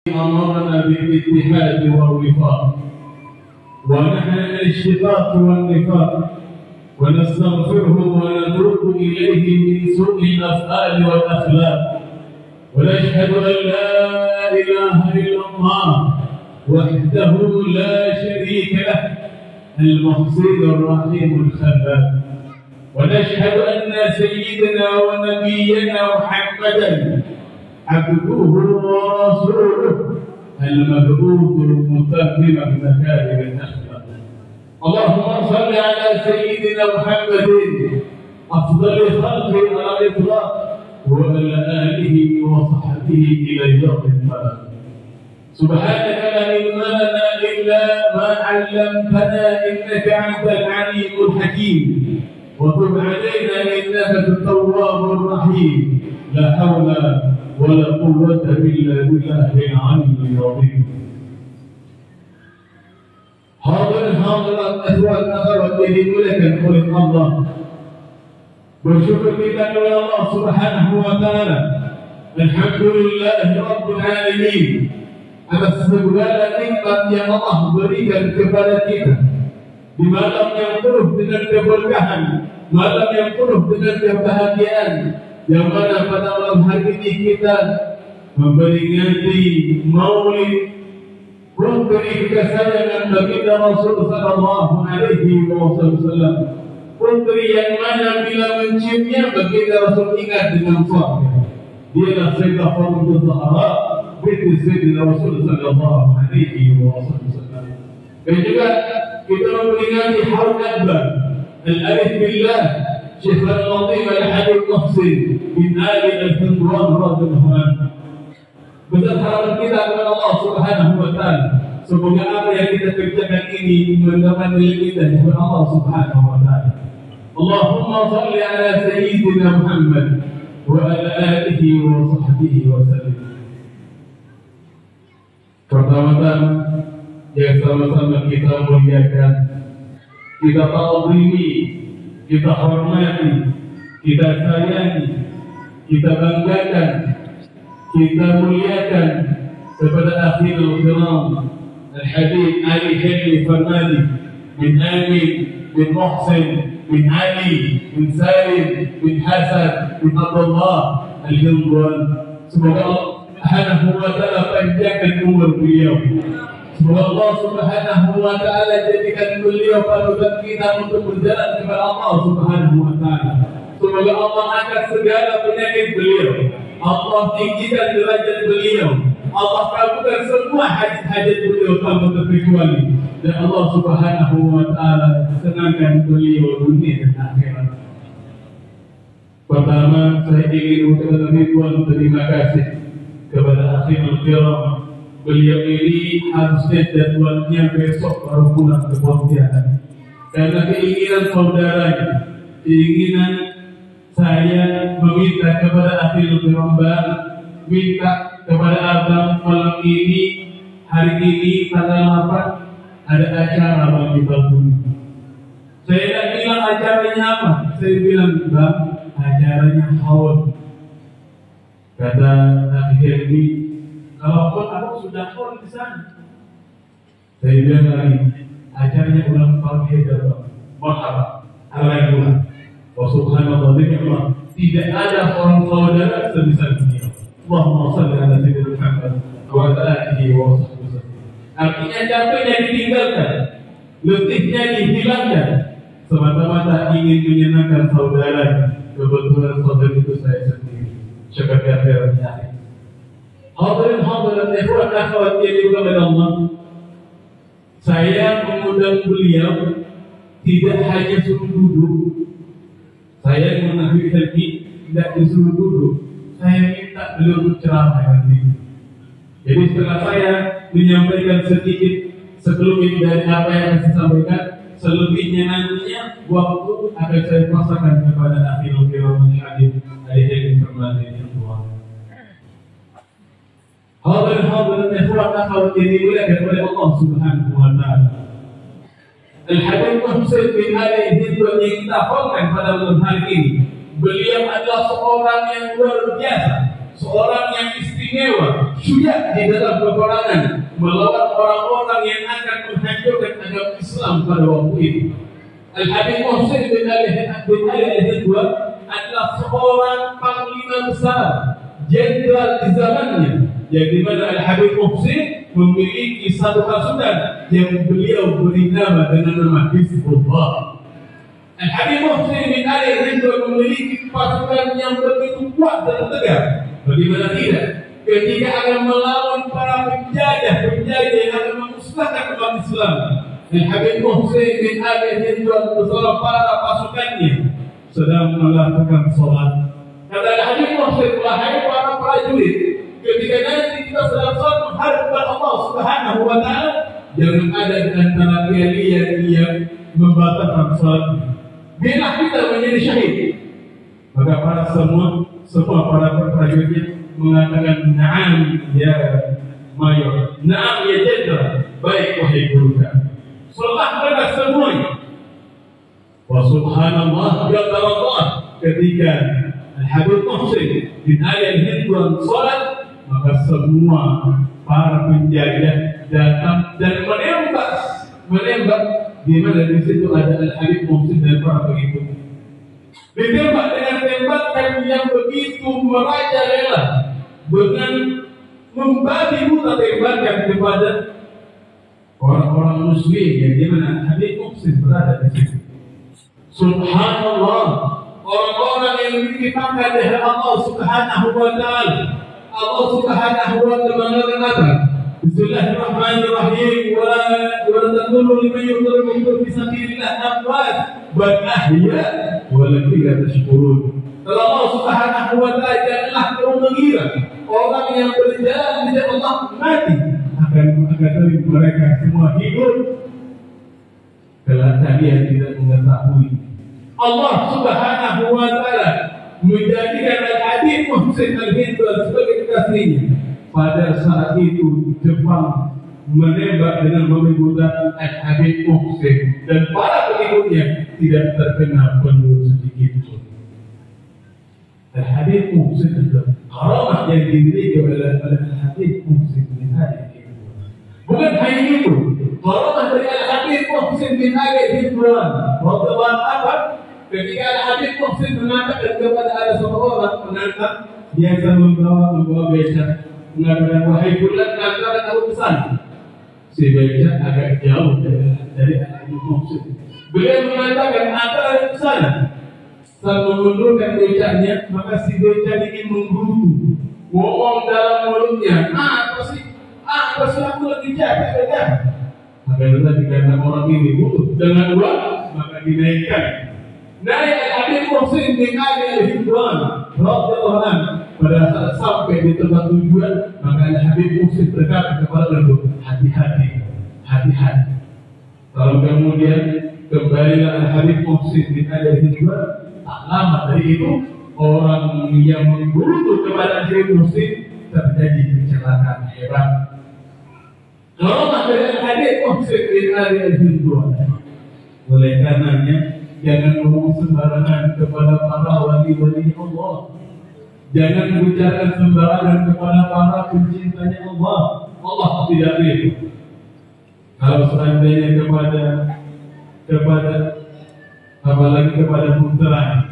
أمرنا بالاتحاد والوفاق ونحن من الاشتقاق والنفاق ونستغفره ونتوب إليه من سوء الأفعال والأخلاق ونشهد أن لا إله إلا الله وحده لا شريك له المحسن الرحيم الخلاق ونشهد أن سيدنا ونبينا محمدا عبده ورسوله المبعوث متمما بمكارم الأخلاق. اللهم صل على سيدنا محمد أفضل خلق على الإطلاق وعلى آله وصحبه إلى يوم القيامة. سبحانك لا علم لنا إلا ما علمتنا إنك أنت العليم الحكيم وتب علينا إنك التواب الرحيم. لا حول ولا قوة إلا بالله العلي العظيم. Hadirin ikhwan akhwat yang dimuliakan oleh Allah, bersyukur kita kepada Allah Subhanahu wa taala. Alhamdulillah rabbil alamin atas segala nikmat yang Allah berikan kepada kita di malam yang penuh dengan keberkahan, malam yang penuh dengan kebahagiaan, yang mana pada malam hari ini kita memperingati Maulid putri kesayangan baginda Rasul sallallahu alaihi wasallam, putri yang mana bila menciumnya baginda Rasul ingat dengan suaminya. Dialah Sayyidah Fatimah Zahra binti Sayyidina Rasul sallallahu alaihi wasallam. Dan juga kita memperingati Haul Akbar Al-Arif Billah Syekh Al-Latif Al-Habib Muhsin bin Ali Al-Hindwan radhiyallahu anhu. Besar harapan kita kepada Allah Subhanahu wa taala, semoga apa yang kita kerjakan ini mendapat nilai indah dari Allah Subhanahu wa taala. Allahumma shalli ala sayyidina Muhammad wa ala alihi wa sahbihi wa sallam. Pertama-tama yang sama-sama kita muliakan, kita ta'zimi, kita hormati, kita sayangi, kita banggakan, kita muliakan kepada akhirul kiram Al-Habib Ali Hilmi Farnadi bin Amin bin Muhsin bin Ali bin Salim bin Hasan bin Abdullah Al-Hindwan. Semoga Allah Subhanahu wa ta'ala panjangkan umur beliau. Semoga Allah Subhanahu wa ta'ala jadikan beliau panutan kita untuk berjalan kepada Allah Subhanahu wa ta'ala. Semoga Allah angkat segala penyakit beliau, Allah tinggikan derajat beliau, Allah kabulkan semua hajat-hajat beliau tanpa terkecuali, dan Allah Subhanahu wa ta'ala senangkan beliau dunia dan akhirat. Pertama, saya ingin mengucapkan ribuan terima kasih kepada akhirul kiram. Beliau ini harusnya jadwalnya besok baru pulang ke Pontianak, karena keinginan saudaranya, keinginan saya meminta kepada akhirul kiram, minta kepada abang malam ini, hari ini tanggal 8 ada acara bagi Bang. Saya tidak bilang acaranya apa, saya bilang Bang, acaranya haul. Kata akhirnya, kalaupun aku sudah haul di sana. Saya bilang lagi, acaranya ulang tahun Haidar Bang. Marhaba, alhamdulillah. Wa subhanallah, tidak ada orang saudara sebesar beliau. Allahumma salli ala sayyidina Muhammad wa ala alihi wa sahbihi. Artinya capeknya ditinggalkan, letihnya dihilangkan, semata-mata ingin menyenangkan saudara. Kebetulan saudara itu saya sendiri. Syukur kehadirannya. Hadirin ikhwan akhwat yang dimuliakan Allah, saya mengundang beliau tidak hanya suruh duduk. Saya mengambil selfie tidak disuruh duduk. Saya minta beliau berceramah nanti. Jadi setelah saya menyampaikan sedikit sekelumit dari apa yang saya sampaikan, selebihnya nantinya waktu akan saya pasakan kepada akhirul kiram hadir dari informasi yang tua. Hadirin ikhwan akhwat yang dimuliakan oleh Allah Subhanahu wa taala. Al-Habib Muhsin bin Ali Hindwan yang kita hormat pada malam hari ini, beliau adalah seorang yang luar biasa, seorang yang istimewa. istimewa, syuja di dalam peperangan melawan orang-orang yang akan menghancurkan agama Islam pada waktu itu. Al-Habib Muhsin bin Ali Al-Hidwan adalah seorang panglima besar, jenderal di zamannya, yang dimana Al-Habib Muhsin memiliki satu pasukan yang beliau beri nama dengan nama Hizbullah. Al-Habib Muhsin bin Ali Al-Hidwan memiliki pasukan yang begitu kuat dan tegar. Bagaimana tidak? Ketika akan melawan para penjajah yang akan memusnahkan umat Islam, Al-Habib Muhsin bin Ali Al-Hidwan bersama para pasukannya sedang melakukan sholat. Kata Al-Habib Muhsin, wahai para prajurit, ketika nanti kita sedang sholat menghadap Allah Subhanahu wa Ta'ala, jangan ada di antara kalian yang membatalkan sholat. Bila kita menjadi syahid, maka para semua para prajurit mengatakan na'am ya mayor, na'am ya jenderal, baik wahai gurukan. Setelah mereka semuanya, wa subhanallah ya Allah, ketika Al-Habib Muhsin bin Ali Al-Hidwan salat, maka semua para penjajah datang dan menembak di mana di situ ada Al-Habib Muhsin dan para pengikutnya. Ditembak dengan tembakan yang begitu merajalela, dengan membabi buta tembakan kepada orang-orang muslim yang di mana Al-Habib Muhsin berada di situ. Subhanallah, orang-orang yang memiliki pangkat dari Allah Subhanahu wa Ta'ala. Allah Subhanahu wa Ta'ala mengatakan, Bismillahirrahmanirrahim, wa taqulu liman yuqtilu fi sabilillah amwat bal ahya walakin la tashkurun. Kalau Allah Subhanahu wa Ta'ala, janganlah kamu mengira orang yang berjalan di jalan Allah mati, akan tapi mereka semua hidup. Kalau kalian tidak mengetahui, Allah Subhanahu wa Ta'ala menjadikan Al-Habib Muhsin Al-Hidwan sebagai kekasihnya. Pada saat itu Jepang menembak dengan membunuh Al-Habib Muhsin dan para pengikutnya tidak terkena peluru sedikit pun. Al-Habib Muhsin adalah karamah yang dimiliki oleh Al-Habib Muhsin bin Ali. Bukan hanya itu, karamah dari Al-Habib Muhsin bin Ali radhiyallahu anhu, ketika Al-Habib Muhsin mengatakan kepada ada seorang penantang, dia akan membawa beca, mengatakan wahai fulan, antara kamu pesan. Si beca agak jauh dari Al-Habib Muhsin. Beliau mengatakan antara pesan. Saat mengundurkan becanya, maka si beca ingin menggerutu, ngomong dalam mulutnya, apa sih aku lagi jaga. Maka tadi karena orang ini butuh dengan uang, maka dinaikkan. Naik Al-Habib Muhsin bin Ali Al-Hidwan radhiyallahu anhu. Pada saat sampai di tempat tujuan, maka Al-Habib Muhsin berkata kepada mereka, hati-hati. Kalau kemudian kembalilah Al-Habib Muhsin bin Ali Al-Hidwan, tak lama dari itu orang yang membunuh kepada Al-Habib Muhsin terjadi kecelakaan hebat. Kalau dari Al-Habib Muhsin bin Ali Al-Hidwan, oleh karenanya jangan ngomong sembarangan kepada para wali-wali Allah. Jangan bicara sembarangan kepada para pencintanya Allah. Allah tidak ridho. Kalau seandainya kepada apalagi kepada putra,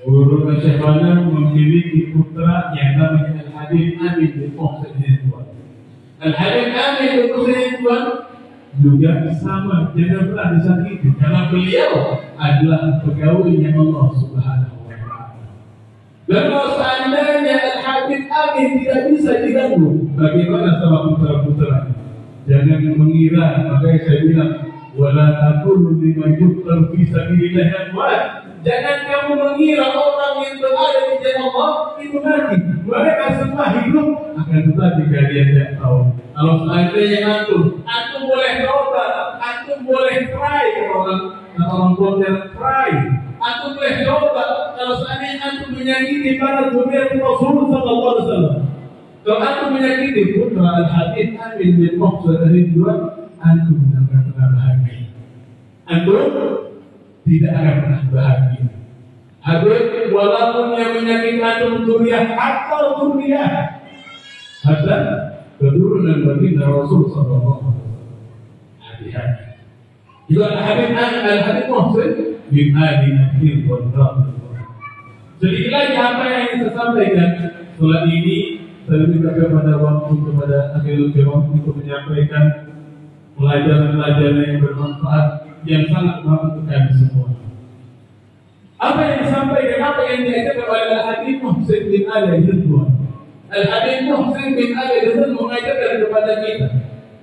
guru Syekhana memiliki putra yang namanya Al-Habib Amin bin Muhsin Al-Hidwan. Al-Habib Amin bin Muhsin Al-Hidwan juga sama, jangan pernah disakiti karena beliau adalah pegawainya Allah Subhanahu wa Ta'ala. Dan kalau seandainya Al-Habib Amin tidak bisa diganggu, bagaimana sama putra-putranya? Jangan mengira, makanya saya bilang wala taqulu liman yuqtalu fi sabilillah amwat. Jangan kamu mengira orang yang berada di jalan Allah itu mati. Mereka semua hidup, akan tetapi kalian tidak tahu. Kalau seandainya antum boleh coba, antum boleh try orang boleh try. Antum boleh coba kalau seandainya antum menyakiti para zuriat Rasul sallallahu alaihi wasallam. Kalau antum menyakiti putra Al-Habib Amin bin Muhsin Al-Hidwan, antum tidak akan pernah bahagia. Antum tidak akan pernah bahagia. Habib walaupun yang menyakiti antum zuriat atau zuriat, Hatta keturunan baginda Rasul sallallahu alaihi wasallam. Hati-hati. Juga al-hadits Muhsin bin Ali Nadir wal Rahim. Sedikit lagi apa yang ingin saya sampaikan. Setelah ini saya minta kepada akhirul kiram untuk menyampaikan pelajaran-pelajaran yang bermanfaat yang sangat bermanfaat untuk kami semua. Apa yang disampaikan, apa yang diajarkan oleh Al-Habib Muhsin bin Ali Ridwan. Al-Habib Muhsin bin Ali Ridwan mengajarkan kepada kita.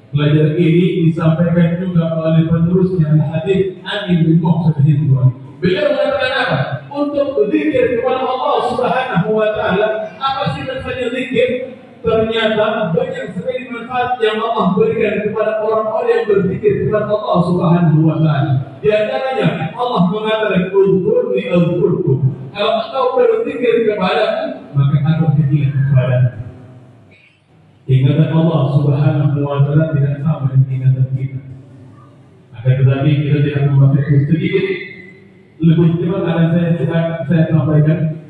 Pelajaran ini disampaikan juga oleh penerusnya Al-Habib Amin bin Muhsin Ridwan. Beliau mengatakan apa? Untuk berzikir kepada Allah Subhanahu wa Ta'ala. Apa sih maksudnya zikir? Ternyata banyak sekali manfaat yang Allah berikan kepada orang-orang yang berzikir kepada Allah Subhanahu wa Ta'ala. Di antaranya Allah mengatakan uzkurni azkurkum. Kalau engkau berzikir kepadaku, maka aku akan ingat kepadamu. Ingatan Allah Subhanahu wa Ta'ala tidak sama dengan ingatan kita. Akan tetapi kita tidak membaca sedikit lebih cepat akan saya sampaikan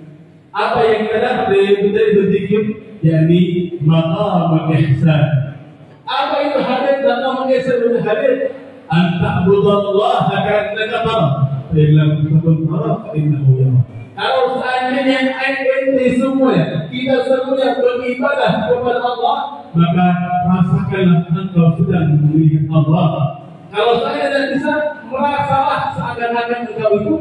apa yang kita dapat dari berzikir, yakni maqam ihsan. Apa itu hadir dan maqam ihsan itu hadir? An ta'budallaha ka'annaka tarahu, fa in lam takun tarahu fa innahu yarah. Kalau seandainya ente semuanya, kita semuanya beribadah kepada Allah, maka rasakanlah engkau sedang melihat Allah. Kalau saya tidak bisa merasalah seakan-akan engkau itu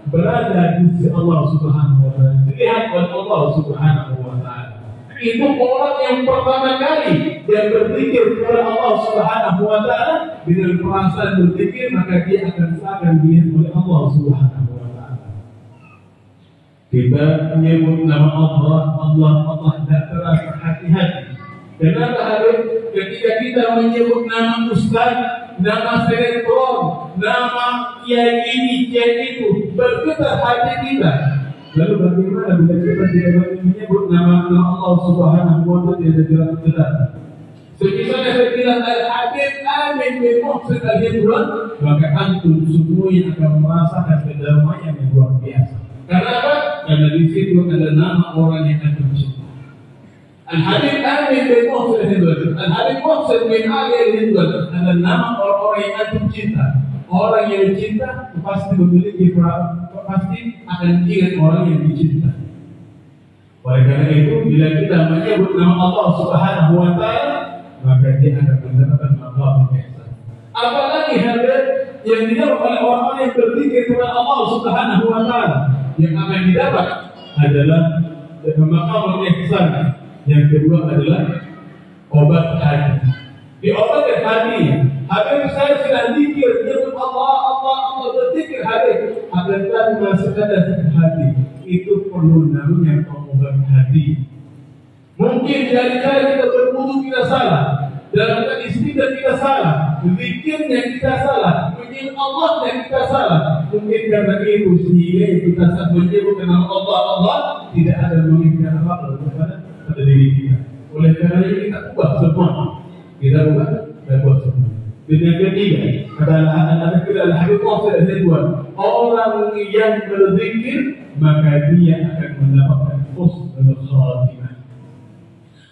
berada di sisi Allah Subhanahu wa Ta'ala, dilihat oleh Allah Subhanahu wa Ta'ala. Itu orang yang pertama kali yang berzikir kepada Allah Subhanahu wa Ta'ala dengan perasaan berzikir, maka dia akan dilihat oleh Allah Subhanahu wa Ta'ala. Kita menyebut nama Allah tidak terasa hati-hati. Kenapa harus ketika kita menyebut nama ustaz, nama selebgram, nama kiai ini, kiai itu, bergetar hati kita. Lalu bagaimana bila kita tidak menyebut nama Allah Subhanahu wa Ta'ala tidak bergetar? Misalnya saya bilang Al-Habib Amin bin Muhsin Al-Ridwan, maka antum semua yang akan merasakan kedamaian yang luar biasa. Karena apa? Karena di situ ada nama orang yang antum cinta. Al-Habib Amin bin Muhsin Al-Ridwan, Al-Habib Muhsin bin Ali Al-Ridwan adalah nama orang-orang yang antum cinta. Orang yang cinta pasti memiliki pasti akan ingat orang yang dicinta. Oleh karena itu, bila kita menyebut nama Allah Subhanahu wa Ta'ala, maka dia akan mendapatkan maqam ihsan. Apalagi hadir yang dijawab oleh orang-orang yang berzikir kepada Allah Subhanahu wa Ta'ala, yang akan didapat adalah maqam ihsan. Yang kedua adalah obat hati. Di obat hati, habis saya sudah zikir, menyebut Allah berzikir hati, akan masih ada sakit hati. Itu perlu namanya pengobat hati. Mungkin dari cara kita berwudu kita salah, dalam istighfar kita salah, zikirnya kita salah, menyebut Allah yang kita salah. Mungkin karena itu sehingga kita saat menyebut nama Allah tidak ada mengingat apa pada diri kita. Oleh karena itu kita ubah semua. Kita ubah dan buat semua. Dan yang ketiga adalah anak-anak kita Al-Habib Muhsin Al-Ridwan. Orang yang berzikir maka dia akan mendapatkan husnul khatimah.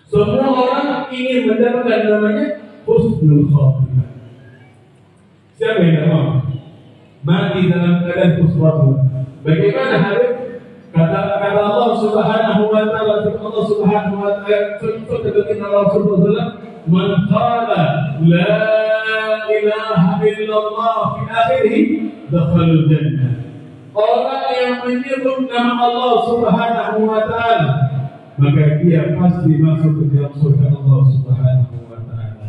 Semua orang ingin mendapatkan namanya husnul khatimah. Siapa yang mau mati dalam keadaan husnul? Bagaimana Habib? Kata Allah Subhanahu wa Ta'ala, Allah Subhanahu wa Ta'ala seperti Rasulullah, "Man qala la ilaha illallah fi akhirih dakhala jannah." Orang yang menyebut nama Allah Subhanahu wa Ta'ala, maka dia pasti masuk ke dalam surga Allah Subhanahu wa Ta'ala.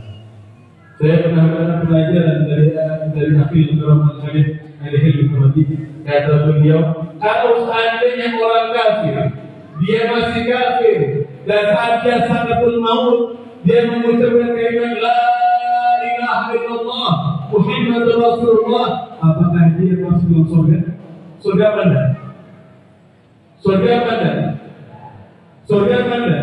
Saya pernah mendapat pelajaran dari Akhil Rahman Khalid Al-Hilmi Quradi. Kata beliau, kalau seandainya orang kafir, dia masih kafir, dan saat dia sakatul maut, dia mengucapkan kalimat la ilaha illallah Muhammadur Rasulullah, apakah dia masuk dalam surga? Surga mana? Surga mana? Surga mana?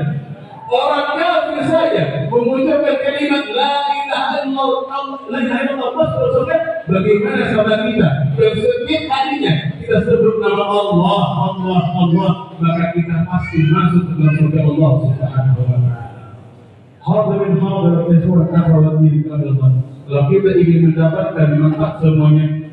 Orang kafir saja mengucapkan kalimat la ilaha illallah masuk surga. Bagaimana sahabat kita? Dan setiap harinya kita sebut nama Allah, maka kita pasti masuk ke dalam surga Allah Subhanahu wa Ta'ala. Hadirin hadirat ikhwan akhwat di Allah. Kalau kita ingin mendapatkan manfaat semuanya,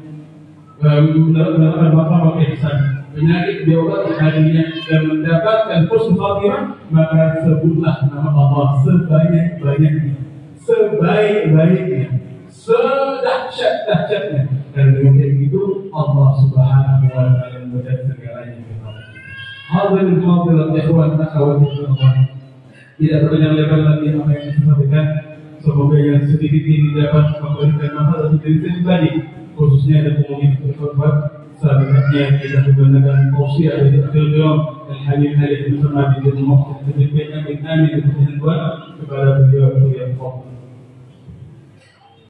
mendapatkan manfaat ihsan, penyakit diobati harinya dan mendapatkan husnul khatimah, maka sebutlah nama Allah sebanyak-banyaknya, sebaik-baiknya, sedahsyat-dahsyatnya. Dan dengan begitu Allah Subhanahu wa taala memudahkan segalanya. Hadirin hadirat ikhwan akhwat Allah. Tidak berpanjang lebar lagi apa yang saya sampaikan. Semoga yang sedikit ini dapat memberikan manfaat bagi diri saya pribadi, khususnya ada komunitas berkorban. Selanjutnya kita menggunakan tausiah dari Al-Qur'an dan hadis-hadis bersama di dalam waktu terdekat. Amin. Kepada beliau yang